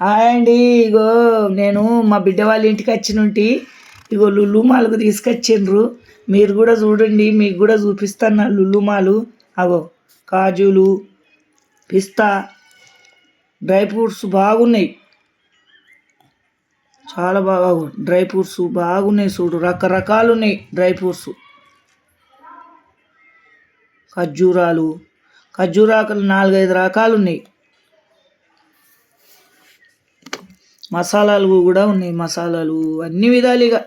Hi అండి. ఇగో నేను మా బిడ్డ వాళ్ళ ఇంటికి వచ్చినుంటి. ఇగో లుల్లు మాలకు తీసుకొచ్చిండ్రు. మీరు కూడా చూడండి, మీకు కూడా చూపిస్తాను లుల్లు మాలు. అగో కాజులు, పిస్తా, డ్రై ఫ్రూట్స్ బాగున్నాయి, చాలా బాగా డ్రై ఫ్రూట్స్ బాగున్నాయి. చూడు రకరకాలు ఉన్నాయి డ్రై ఫ్రూట్స్. ఖర్జూరాలు, ఖర్జూరాకులు 4-5 రకాలు ఉన్నాయి. మసాలాలు కూడా ఉన్నాయి, మసాలాలు అన్ని విధాలుగా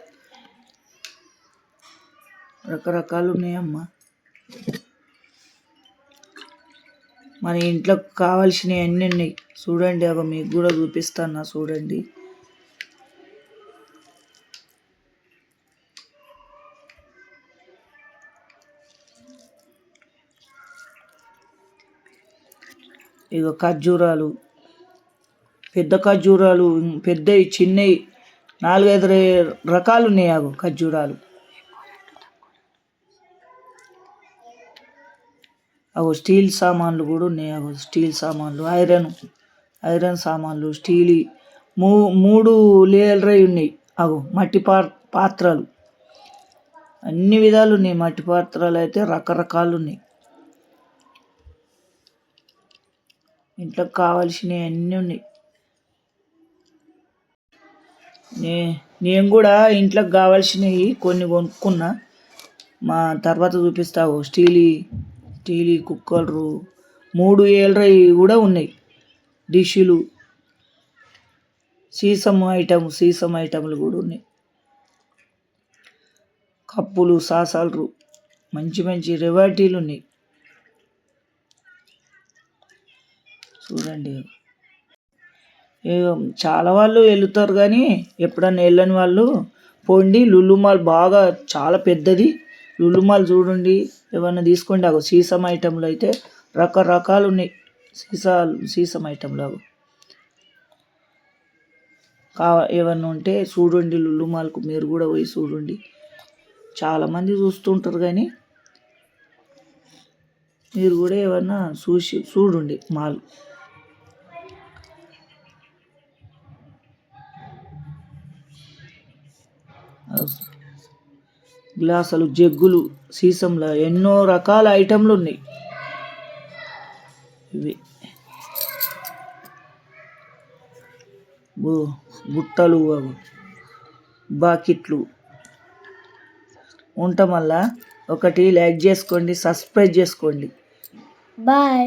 రకరకాలు ఉన్నాయమ్మా. మన ఇంట్లోకి కావాల్సినవి అన్నీ ఉన్నాయి. చూడండి, అవి మీకు కూడా చూపిస్తాను, చూడండి. ఇక ఖర్జూరాలు, పెద్ద ఖర్జూరాలు, పెద్దవి, చిన్నవి 4-5 రకాలు ఉన్నాయి. అవి ఖర్జూరాలు. అవి స్టీల్ సామాన్లు కూడా ఉన్నాయి. అవి స్టీల్ సామాన్లు, ఐరన్ సామాన్లు, స్టీల్ 3 లేయర్లు ఉన్నాయి. అవి మట్టి పాత్రలు అన్ని విధాలు ఉన్నాయి. మట్టి పాత్రలు అయితే రకరకాలు ఉన్నాయి. ఇంట్లోకి కావాల్సినవి అన్నీ ఉన్నాయి. నేను కూడా ఇంట్లోకి కావాల్సినవి కొన్ని కొనుక్కున్నా. మా తర్వాత చూపిస్తావు. స్టీల్ కుక్కర్లు 3 ఏళ్ళవి కూడా ఉన్నాయి. డిష్లు, సీసం ఐటమ్లు కూడా ఉన్నాయి. కప్పులు, సాసాలు, మంచి మంచి వెరైటీలు ఉన్నాయి. చూడండి, చాలా వాళ్ళు వెళ్తారు కానీ ఎప్పుడన్నా వెళ్ళని వాళ్ళు పోండి. లుల్లు మాల్ బాగా చాలా పెద్దది. లుల్లు మాల్ చూడండి, ఏమన్నా తీసుకోండి. అగో సీసం ఐటెంలు అయితే రకరకాలు ఉన్నాయి. సీసం ఐటెంలు అవి ఏమన్నా ఉంటే చూడండి. లుల్లు మాల్కు మీరు కూడా పోయి చూడండి. చాలామంది చూస్తుంటారు కానీ మీరు కూడా ఏమన్నా చూడండి మాల్. గ్లాసులు, జగ్గులు, సీసంలో ఎన్నో రకాల ఐటెంలు ఉన్నాయి. ఇవి బుట్టలు, బాకెట్లు ఉండటం వల్ల ఒకటి లైక్ చేసుకోండి, సబ్స్క్రైబ్ చేసుకోండి. బాయ్.